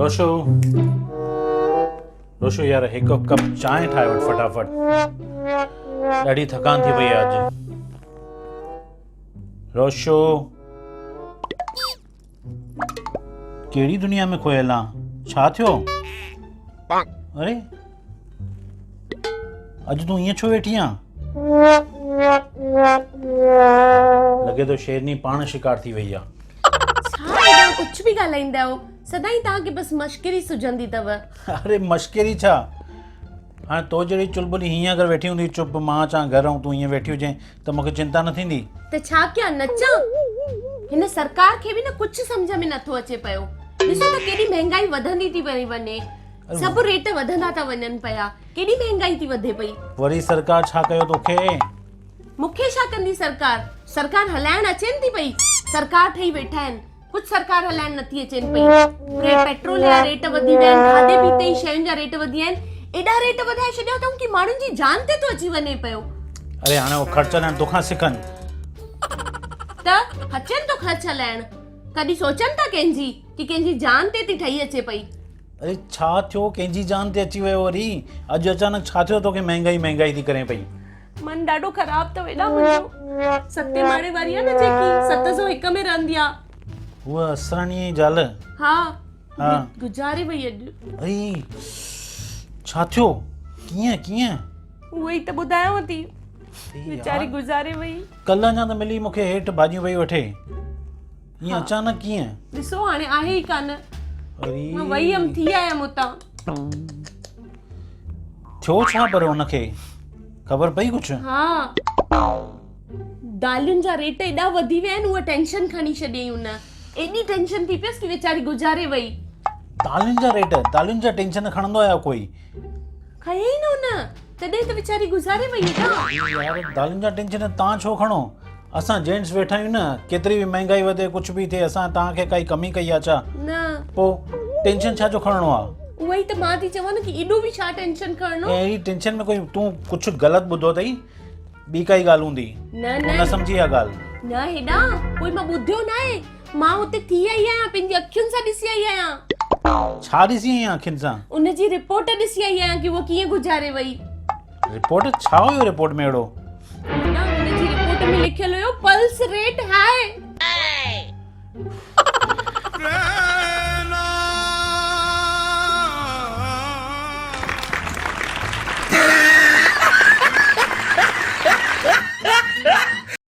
रोशो रोशो यार हिकु कप चांहि ठाहे वठि फटाफट। ॾाढी थकान थी पई आहे अॼु। रोशो कहिड़ी दुनिया में खोयल आहे? छा थियो? अरे अॼु तूं ईअं छो वेठी आहे? लॻे थो शेरनी पाण शिकार थी वई आहे। कुछ भी ॻाल्हाईंदा आहियो, सदाई तव्हांखे बस मश्करी सुझंदी अथव। अरे मश्करी छा? हाँ तो जहिड़ी चुलबुली हीअं अगर वेठी हूंदी चुप मां अचां घर ऐं तूं हीअं वेठी हुजे त मूंखे चिंता न थींदी? त छा कयां, नचां? हिन सरकार खे बि न कुछ सम्झ में नथो अचे पियो। ॾिसो त केॾी महांगाई वधंदी थी वञे, सभु रेट वधंदा था वञनि पिया। केॾी महांगाई थी वधे पई। वरी सरकार छा कयो तोखे? मूंखे छा कंदी सरकार? सरकार हलाइण अचेनि थी पई। सरकार ठही वेठा आहिनि, कुछ सरकार हलाइण नथी अचेनि पई। पेट्रोल जा रेट वधी विया आहिनि, खाधे पीते जी शयुनि जा रेट वधी विया आहिनि। एॾा रेट वधाए छॾिया अथऊं कि माण्हुनि जी जान ते थो अची वञे पियो। अरे हाणे उहो ख़र्च हलाइण तोखां सिखनि त अचनि तो ख़र्च हलाइण। कॾहिं सोचनि था कंहिंजी कि कंहिंजी जान ते थी ठही अचे पई। अरे छा थियो? कंहिंजी जान ते अची वियो वरी? अॼु अचानक छा थियो तोखे? महांगाई थी करे पई। मन ॾाढो ख़राब अथव एॾा मुंहिंजो। सते माड़े वारी आहे न जेकी 701 में रहंदी आहे, उहा असराणीअ जी ज़ाल? हा हा गुज़ारे वई अॼु। अरे छा थियो? कीअं? उहे ई त ॿुधायांव थी, बेचारी गुज़ारे वई। कल्ह अञा त मिली मूंखे हेठि भाॼियूं पई वठे, ईअं अचानक कीअं? ॾिसो हाणे आहे ई कान। अरे मां वई हुअमि, थी आयमि उतां। थियो छा पर हुनखे? ख़बर पई कुछ? हा दालियुनि जा रेट एॾा वधी विया आहिनि, उहा टेंशन खणी छॾियईं हुन। एॾी टेंशन थी पियसि कि वेचारी गुज़ारे वई। दालियुनि जा टेंशन खणंदो आहे कोई? खयई न हुन, तॾहिं त वेचारी गुज़ारे वई न। यार दालियुनि जा टेंशन तव्हां छो खणो? असां जेंट्स वेठा आहियूं न, केतिरी बि महांगाई वधे कुछ बि थिए, असां तव्हांखे काई कमी कई आहे छा? न पोइ टेंशन छा जो खणणो आहे? उहा ई त मां थी चवां न कि एॾो बि छा टेंशन खणणो। अहिड़ी टेंशन में कोई तूं कुछ ग़लति ॿुधो अथई? ॿी काई ॻाल्हि हूंदी, न सम्झी इहा ॻाल्हि? न हेॾा कोई मां ॿुधियो न आहे। मां हुते थी आई आहियां, पंहिंजी अखियुनि सां ॾिसी आई आहियां। छा ॾिसी आई अखियुनि सां? उनजी रिपोर्ट ॾिसी आई आहियां कि वो कीअं गुज़ारे वई। रिपोर्ट छा हुयो रिपोर्ट में अहिड़ो? उनजी रिपोर्ट में लिखियल हुयो पल्स रेट हाई।